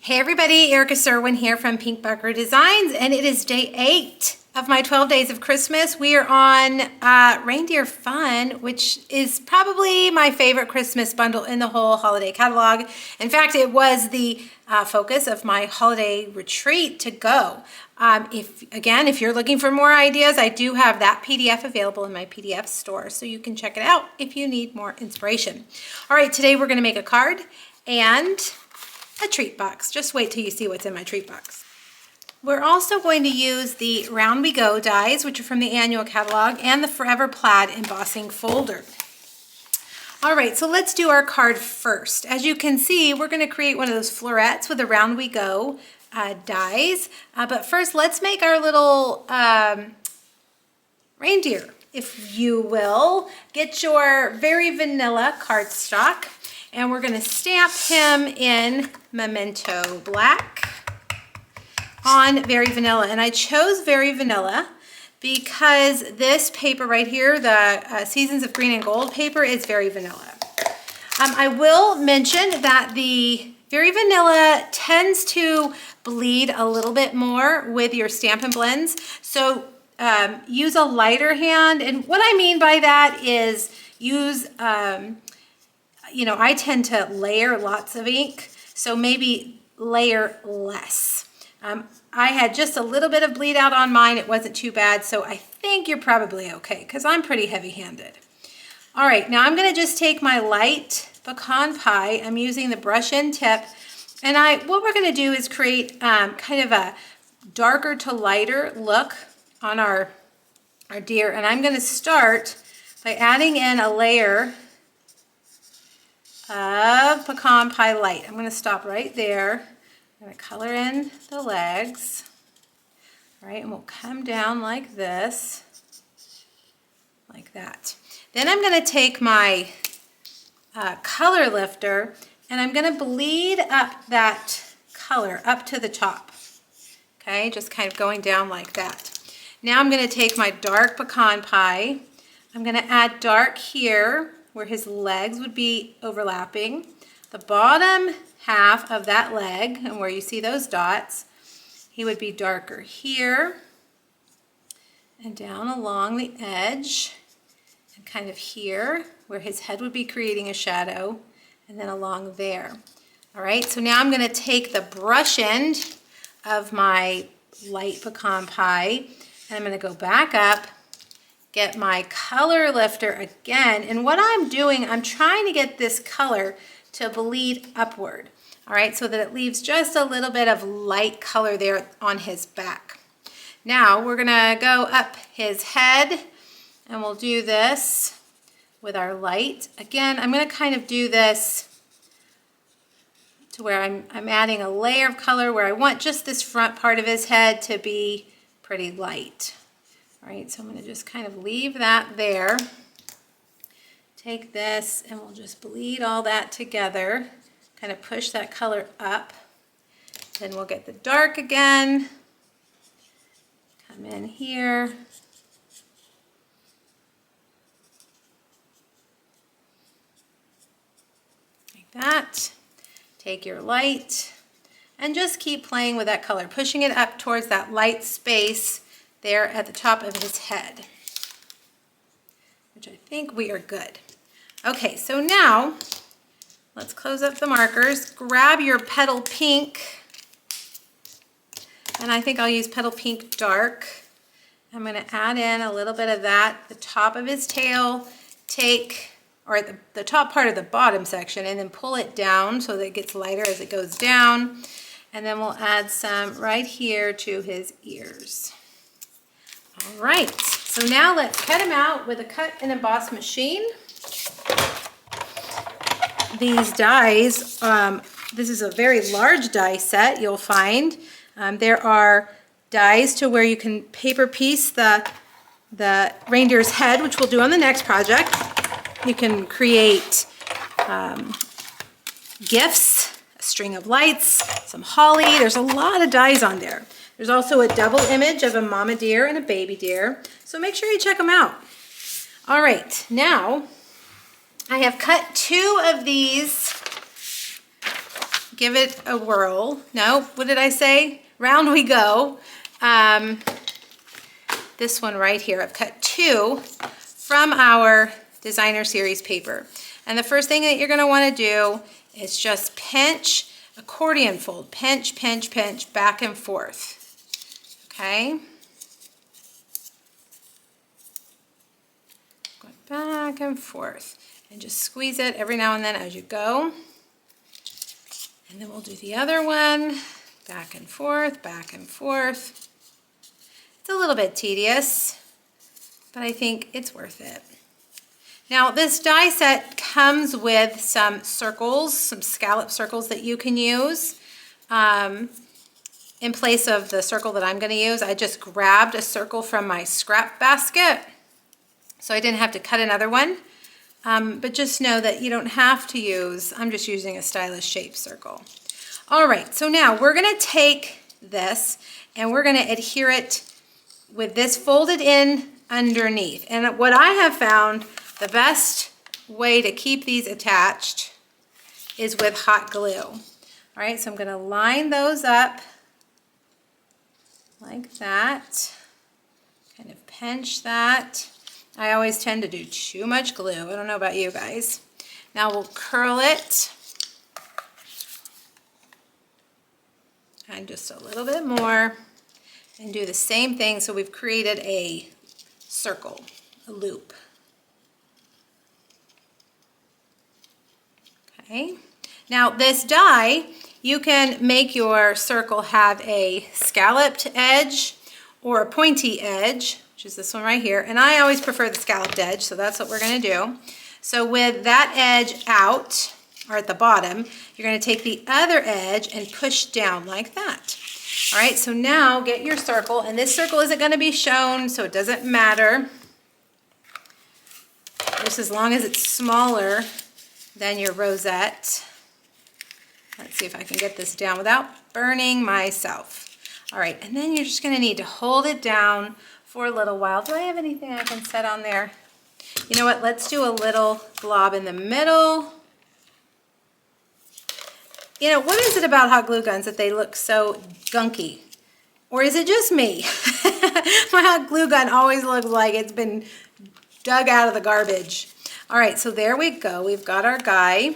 Hey everybody, Erica Serwin here from Pink Bucker Designs, and it is day 8 of my 12 days of Christmas. We are on Reindeer Fun, which is probably my favorite Christmas bundle in the whole holiday catalog. In fact, it was the focus of my holiday retreat to go. If you're looking for more ideas, I do have that PDF available in my PDF store, so you can check it out if you need more inspiration. All right, today we're going to make a card and a treat box. Just wait till you see what's in my treat box. We're also going to use the Round We Go dies, which are from the annual catalog, and the Forever Plaid embossing folder. All right, so let's do our card first. As you can see, we're going to create one of those florets with the Round We Go dies. But first, let's make our little reindeer, if you will. Get your Very Vanilla cardstock. And we're going to stamp him in Memento Black on Very Vanilla. And I chose Very Vanilla because this paper right here, the Seasons of Green and Gold paper, is Very Vanilla. I will mention that the Very Vanilla tends to bleed a little bit more with your Stampin' Blends. So use a lighter hand. And what I mean by that is use... I tend to layer lots of ink, so maybe layer less. I had just a little bit of bleed out on mine. It wasn't too bad, so I think you're probably okay because I'm pretty heavy-handed. All right, now I'm going to just take my light pecan pie. I'm using the brush end tip, and what we're going to do is create kind of a darker to lighter look on our deer, and I'm going to start by adding in a layer of pecan pie light. I'm going to stop right there. I'm going to color in the legs. All right, and we'll come down like this, like that. Then I'm going to take my color lifter and I'm going to bleed up that color up to the top. Okay, just kind of going down like that. Now I'm going to take my dark pecan pie. I'm going to add dark here where his legs would be overlapping. The bottom half of that leg, and where you see those dots, he would be darker here and down along the edge and kind of here where his head would be creating a shadow, and then along there. All right, so now I'm going to take the brush end of my light pecan pie and I'm going to go back up, get my color lifter again, and what I'm doing, I'm trying to get this color to bleed upward, all right, so that it leaves just a little bit of light color there on his back. Now we're gonna go up his head, and we'll do this with our light. Again, I'm gonna kind of do this to where I'm adding a layer of color where I want just this front part of his head to be pretty light. All right, so I'm going to just kind of leave that there. Take this and we'll just bleed all that together. Kind of push that color up. Then we'll get the dark again. Come in here. Like that. Take your light and just keep playing with that color, pushing it up towards that light space there at the top of his head, which I think we are good. Okay, so now let's close up the markers. Grab your Petal Pink, and I think I'll use Petal Pink Dark. I'm going to add in a little bit of that, the top of his tail, or the top part of the bottom section, and then pull it down so that it gets lighter as it goes down. And then we'll add some right here to his ears. All right, so now let's cut him out with a cut and emboss machine. These dies, this is a very large die set you'll find. There are dies to where you can paper piece the reindeer's head, which we'll do on the next project. You can create gifts, a string of lights, some holly. There's a lot of dies on there. There's also a double image of a mama deer and a baby deer, so make sure you check them out. All right, now I have cut 2 of these give it a whirl. No, what did I say? Round we go. This one right here, I've cut 2 from our designer series paper. And the first thing that you're going to want to do is just pinch, accordion fold, pinch, pinch, pinch, back and forth. Okay? Going back and forth. And just squeeze it every now and then as you go. And then we'll do the other one, back and forth, back and forth. It's a little bit tedious, but I think it's worth it. Now this die set comes with some circles, some scallop circles that you can use. In place of the circle that I'm going to use, I just grabbed a circle from my scrap basket, so I didn't have to cut another one. But just know that you don't have to use, I'm just using a stylish shape circle. All right, so now we're going to take this and we're going to adhere it with this folded in underneath. And what I have found, the best way to keep these attached is with hot glue. All right, so I'm going to line those up like that, kind of pinch that. I always tend to do too much glue. I don't know about you guys. Now we'll curl it. And just a little bit more. And do the same thing. So we've created a circle, a loop. Okay. Now this die, you can make your circle have a scalloped edge or a pointy edge, which is this one right here. And I always prefer the scalloped edge, so that's what we're going to do. So with that edge out, or at the bottom, you're going to take the other edge and push down like that. All right, so now get your circle, and this circle isn't going to be shown, so it doesn't matter. Just as long as it's smaller than your rosette. Let's see if I can get this down without burning myself. All right, and then you're just going to need to hold it down for a little while. Do I have anything I can set on there? You know what? Let's do a little blob in the middle. You know, what is it about hot glue guns that they look so gunky? Or is it just me? My hot glue gun always looks like it's been dug out of the garbage. All right, so there we go. We've got our guy.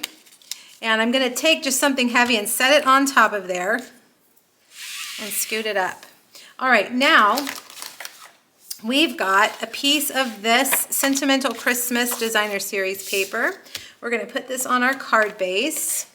And I'm going to take just something heavy and set it on top of there and scoot it up. All right, now we've got a piece of this Sentimental Christmas Designer Series paper. We're going to put this on our card base.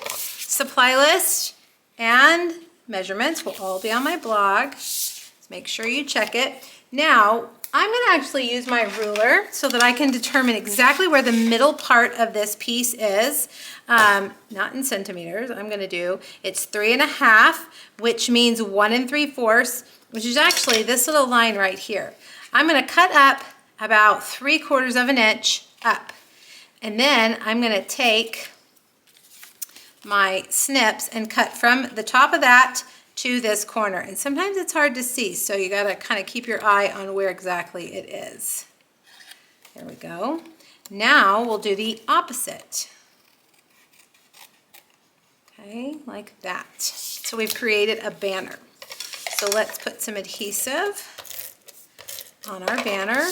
Supply list and measurements will all be on my blog. So make sure you check it. Now, I'm going to actually use my ruler so that I can determine exactly where the middle part of this piece is. Not in centimeters, I'm going to do, it's 3.5, which means 1 3/4, which is actually this little line right here. I'm going to cut up about 3/4 of an inch up. And then I'm going to take my snips and cut from the top of that to this corner. And sometimes it's hard to see, so you gotta kind of keep your eye on where exactly it is. There we go. Now we'll do the opposite. Okay, like that. So we've created a banner. So let's put some adhesive on our banner.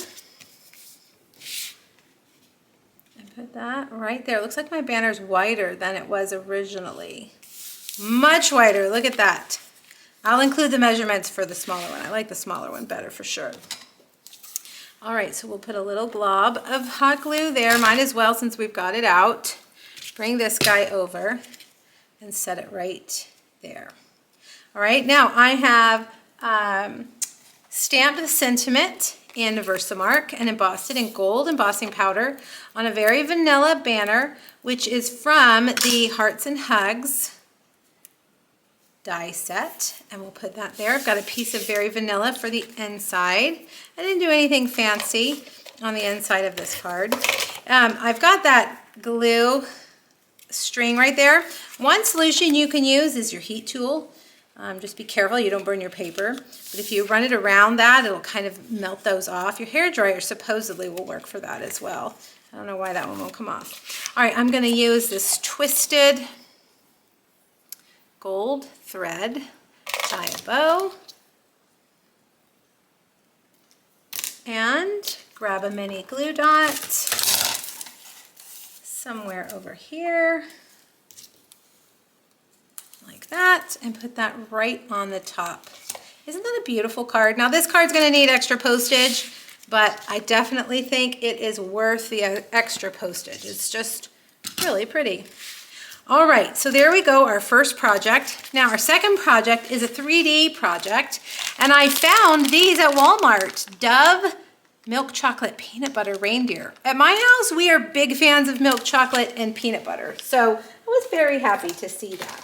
And put that right there. It looks like my banner's wider than it was originally. Much wider, look at that. I'll include the measurements for the smaller one. I like the smaller one better for sure. All right, so we'll put a little blob of hot glue there. Might as well since we've got it out. Bring this guy over and set it right there. All right, now I have stamped the sentiment in Versamark and embossed it in gold embossing powder on a very vanilla banner, which is from the Hearts and Hugs die set, and we'll put that there. I've got a piece of very vanilla for the inside. I didn't do anything fancy on the inside of this card. I've got that glue string right there. One solution you can use is your heat tool. Just be careful you don't burn your paper. But if you run it around that, it'll kind of melt those off. Your hairdryer supposedly will work for that as well. I don't know why that one won't come off. All right, I'm going to use this twisted gold thread, tie a bow, and grab a mini glue dot somewhere over here, like that, and put that right on the top. Isn't that a beautiful card? Now this card's gonna need extra postage, but I definitely think it is worth the extra postage. It's just really pretty. All right, so there we go, our first project. Now our second project is a 3D project, and I found these at Walmart. Dove milk chocolate peanut butter reindeer. At my house, we are big fans of milk chocolate and peanut butter, so I was very happy to see that.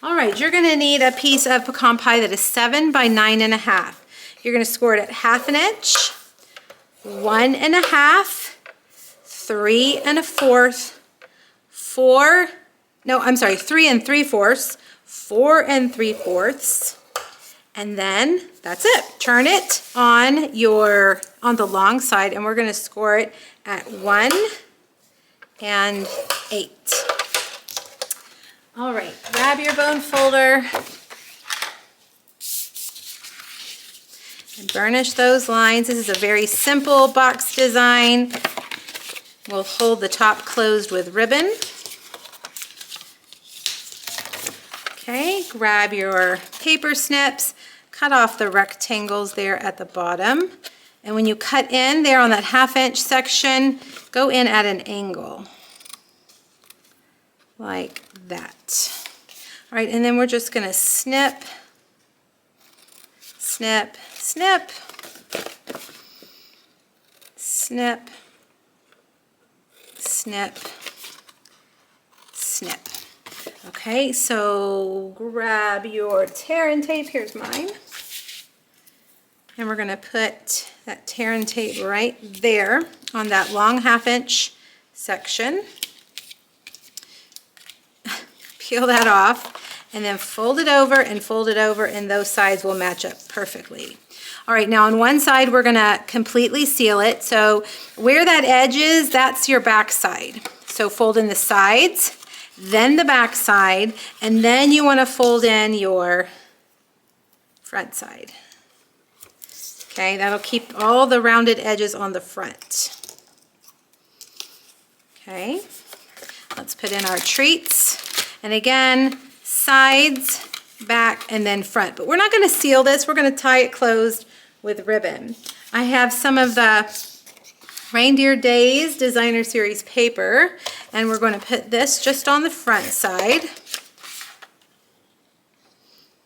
All right, you're gonna need a piece of pecan pie that is 7 by 9.5. You're gonna score it at 1/2 inch, 1 1/2, 3 1/4, 3 3/4, 4 3/4, and then that's it. Turn it on the long side, and we're gonna score it at 1 and 8. All right, grab your bone folder and burnish those lines. This is a very simple box design. We'll hold the top closed with ribbon. Okay, grab your paper snips, cut off the rectangles there at the bottom. And when you cut in there on that 1/2 inch section, go in at an angle, like that. All right, and then we're just gonna snip, snip, snip, snip, snip, snip. Okay, so grab your tear and tape. Here's mine. And we're gonna put that tear and tape right there on that long 1/2 inch section. Peel that off, and then fold it over and fold it over, and those sides will match up perfectly. All right, now on one side, we're gonna completely seal it. So where that edge is, that's your back side. So fold in the sides, then the back side, and then you wanna fold in your front side. Okay, that'll keep all the rounded edges on the front. Okay, let's put in our treats. And again, sides, back, and then front. But we're not gonna seal this, we're gonna tie it closed with ribbon. I have some of the Reindeer Days Designer Series paper, and we're gonna put this just on the front side,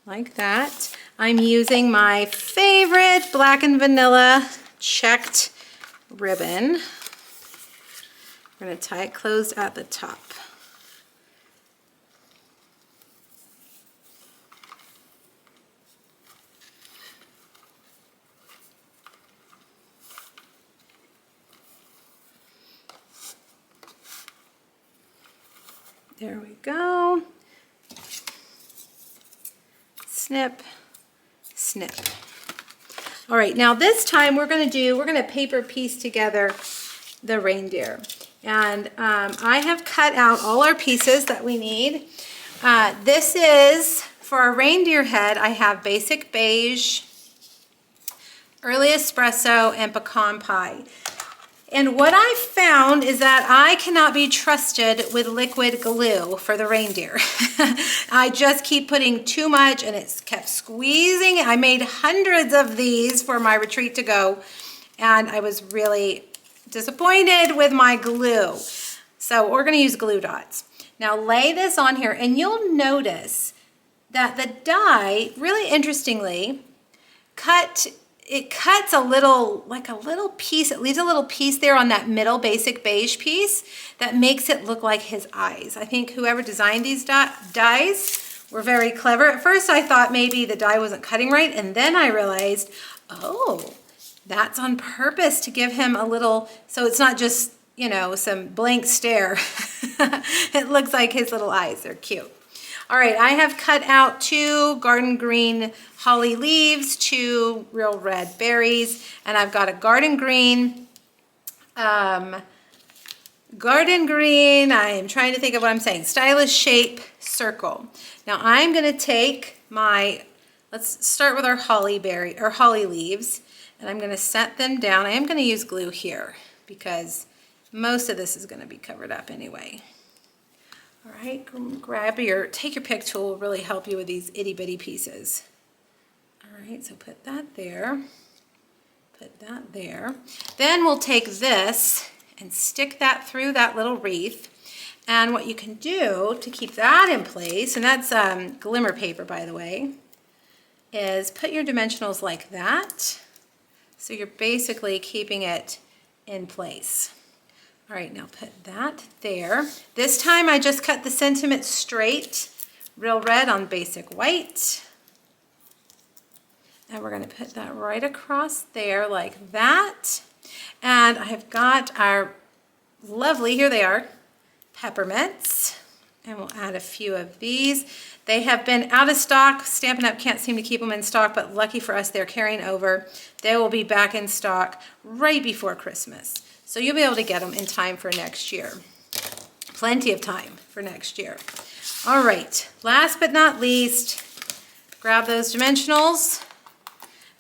like that. I'm using my favorite black and vanilla checked ribbon. We're gonna tie it closed at the top. There we go. Snip, snip. All right, now this time we're gonna paper piece together the reindeer. And I have cut out all our pieces that we need. This is, for our reindeer head, I have basic beige, early espresso, and pecan pie. And what I found is that I cannot be trusted with liquid glue for the reindeer. I just keep putting too much, and it's kept squeezing. I made hundreds of these for my retreat to go, and I was really disappointed with my glue. So we're gonna use glue dots. Now lay this on here, and you'll notice that the die, really interestingly, it cuts a little, like a little piece, it leaves a little piece there on that middle basic beige piece that makes it look like his eyes. I think whoever designed these dies were very clever. At first I thought maybe the die wasn't cutting right, and then I realized, oh, that's on purpose to give him a little, so it's not just, you know, some blank stare. It looks like his little eyes, they're cute. All right, I have cut out 2 garden green holly leaves, 2 real red berries, and I've got a garden green garden green. I am trying to think of what I'm saying. Stylish shape circle. Now I'm going to take my, let's start with our holly leaves, and I'm going to set them down. I am going to use glue here because most of this is going to be covered up anyway. All right, take your pick tool, will really help you with these itty bitty pieces. All right, so put that there, put that there. Then we'll take this and stick that through that little wreath. And what you can do to keep that in place, and that's glimmer paper, by the way, is put your dimensionals like that. So you're basically keeping it in place. All right, now put that there. This time I just cut the sentiment straight, real red on basic white. And we're going to put that right across there like that. And I have got our lovely, here they are, peppermints. And we'll add a few of these. They have been out of stock. Stampin' Up! Can't seem to keep them in stock, but lucky for us, they're carrying over. They will be back in stock right before Christmas. So you'll be able to get them in time for next year. Plenty of time for next year. All right, last but not least, grab those dimensionals,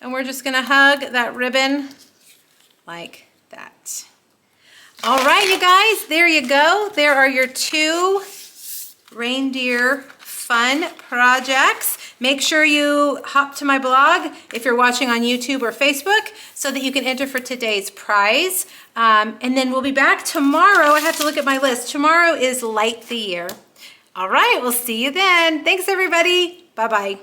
and we're just gonna hug that ribbon like that. All right, you guys, there you go. There are your 2 reindeer fun projects. Make sure you hop to my blog if you're watching on YouTube or Facebook so that you can enter for today's prize. And then we'll be back tomorrow. I have to look at my list. Tomorrow is Light the Year. All right, we'll see you then. Thanks, everybody. Bye-bye.